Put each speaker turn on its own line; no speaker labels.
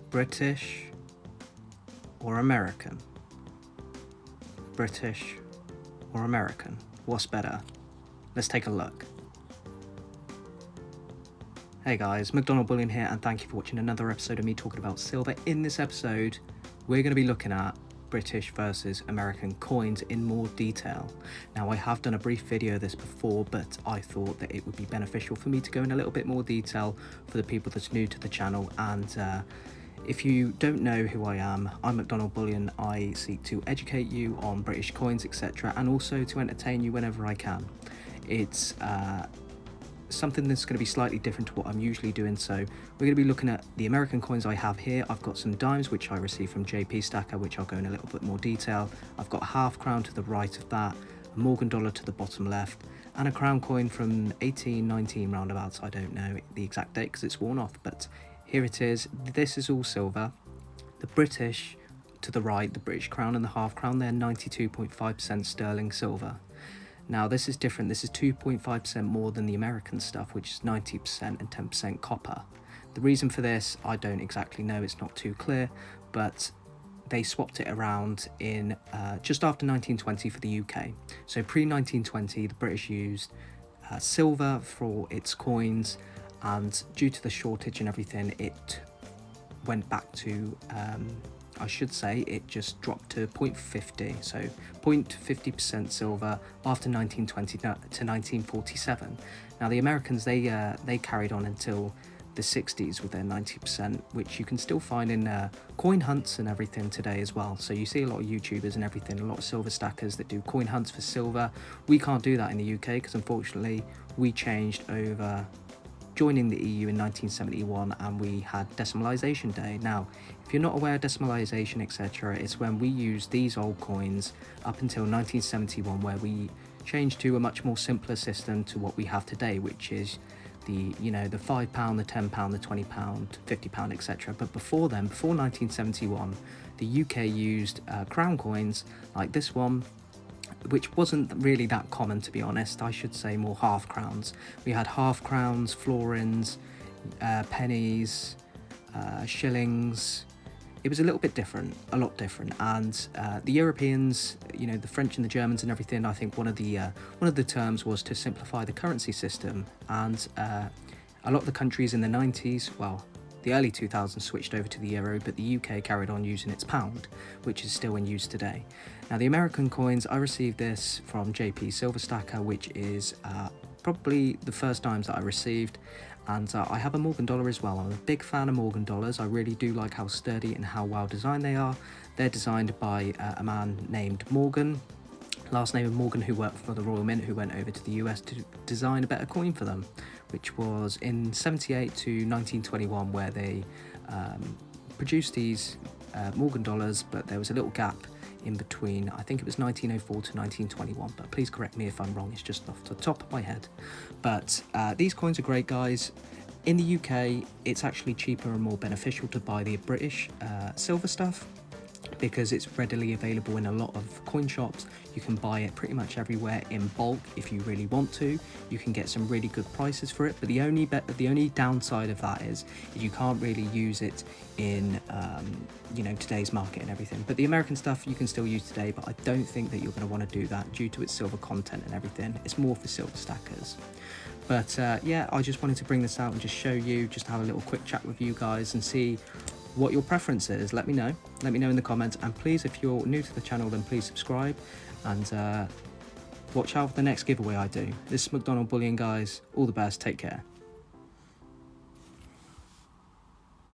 British or American? British or American? What's better? Let's take a look. Hey guys, McDonald Bullion here, and thank you for watching another episode of me talking about silver. In this episode, we're going to be looking at British versus American coins in more detail. Now, I have done a brief video of this before, but I thought that it would be beneficial for me to go in a little bit more detail for the people that's new to the channel. And if you don't know who I am, I'm McDonald Bullion. I seek to educate you on British coins, etc., and also to entertain you whenever I can. It's something that's going to be slightly different to what I'm usually doing. So we're going to be looking at the American coins I have here. I've got some dimes which I received from JP Stacker, which I'll go in a little bit more detail. I've got a half crown to the right of that, a Morgan dollar to the bottom left, and a crown coin from 1819 roundabouts. I don't know the exact date because it's worn off, but here it is. This is all silver. The British to the right, the British crown and the half crown, they're 92.5% sterling silver. Now this is different. This is 2.5% more than the American stuff, which is 90% and 10% copper. The reason for this, I don't exactly know. It's not too clear, but they swapped it around in just after 1920 for the UK. So pre-1920, the British used silver for its coins, and due to the shortage and everything, it went back to I should say it just dropped to 0.50, so 0.50% silver after 1920 to 1947. Now the Americans, they carried on until the 60s with their 90%, which you can still find in coin hunts and everything today as well. So you see a lot of YouTubers and everything, a lot of silver stackers that do coin hunts for silver. We can't do that in the UK because unfortunately we changed over joining the EU in 1971, and we had decimalisation day. Now, if you're not aware of decimalisation, etc., it's when we used these old coins up until 1971, where we changed to a much more simpler system to what we have today, which is the, you know, the £5, the £10, the £20, £50, etc. But before then, before 1971, the UK used crown coins like this one, which wasn't really that common, to be honest. I should say more half crowns. We had half crowns, florins, pennies, shillings. It was a little bit different, a lot different. And the Europeans, you know, the French and the Germans and everything, I think one of the terms was to simplify the currency system. And a lot of the countries in the 90s, well, the early 2000s switched over to the euro, but the UK carried on using its pound, which is still in use today. Now the American coins, I received this from JP Silver Stacker, which is probably the first dimes that I received, and I have a Morgan dollar as well. I'm a big fan of Morgan dollars. I really do like how sturdy and how well designed they are. They're designed by a man named Morgan, last name of Morgan, who worked for the Royal Mint, who went over to the US to design a better coin for them, which was in 78 to 1921, where they produced these Morgan dollars, but there was a little gap in between. I think it was 1904 to 1921, but please correct me if I'm wrong. It's just off the top of my head. But these coins are great, guys. In the UK, it's actually cheaper and more beneficial to buy the British silver stuff, because it's readily available in a lot of coin shops. You can buy it pretty much everywhere in bulk if you really want to. You can get some really good prices for it, but the only downside of that is you can't really use it in you know, today's market and everything. But the American stuff you can still use today, but I don't think that you're going to want to do that due to its silver content and everything. It's more for silver stackers. But yeah, I just wanted to bring this out and just show you, just have a little quick chat with you guys and see what your preference is. Let me know in the comments, and please, if you're new to the channel, then please subscribe and watch out for the next giveaway I do. This is McDonald Bullion, guys. All the best, take care.